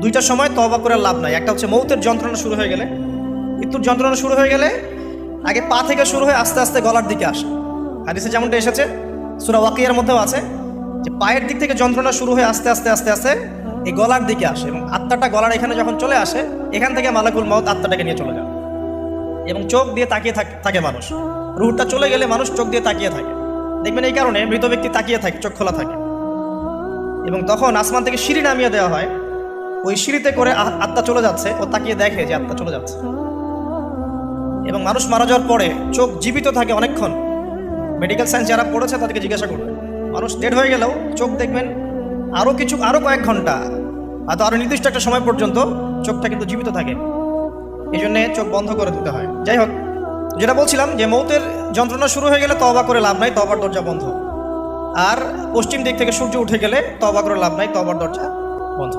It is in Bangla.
দুইটা সময় তওবা করে লাভ নাই। একটা হচ্ছে মৌতের যন্ত্রণা শুরু হয়ে গেলে, মৃত্যুর যন্ত্রণা শুরু হয়ে গেলে আগে পা থেকে শুরু হয়ে আস্তে আস্তে গলার দিকে আসে। হাদিসে যেমনটা এসেছে, সূরা ওয়াকিয়ার মধ্যেও আছে যে পায়ের দিক থেকে যন্ত্রণা শুরু হয়ে আস্তে আস্তে আস্তে আস্তে এই গলার দিকে আসে, এবং আত্মাটা গলার এখানে যখন চলে আসে, এখান থেকে মালাকুল মউত আত্মাটাকে নিয়ে চলে যায়। এবং চোখ দিয়ে তাকিয়ে থাকে মানুষ, রুহটা চলে গেলে মানুষ চোখ দিয়ে তাকিয়ে থাকে। দেখবেন এই কারণে মৃত ব্যক্তি তাকিয়ে থাকে, চোখ খোলা থাকে। এবং তখন আসমান থেকে সিঁড়ি নামিয়ে দেওয়া হয়, ওই সিঁড়িতে করে আত্মা চলে যাচ্ছে, ও তাকিয়ে দেখে যে আত্মা চলে যাচ্ছে। এবং মানুষ মারা যাওয়ার পরে চোখ জীবিত থাকে অনেকক্ষণ। মেডিকেল সায়েন্স যারা পড়েছে তাদেরকে জিজ্ঞাসা করবে, মানুষ ডেড হয়ে গেলেও চোখ দেখবেন আরও কয়েক ঘন্টা, হয়তো আরও নির্দিষ্ট একটা সময় পর্যন্ত চোখটা কিন্তু জীবিত থাকে। এই জন্যে চোখ বন্ধ করে দিতে হয়। যাই হোক, যেটা বলছিলাম যে মৌতের যন্ত্রণা শুরু হয়ে গেলে তওবা করে লাভ নাই, তওবার দরজা বন্ধ। আর পশ্চিম দিক থেকে সূর্য উঠে গেলে তওবা করে লাভ নাই, তওবার দরজা বন্ধ।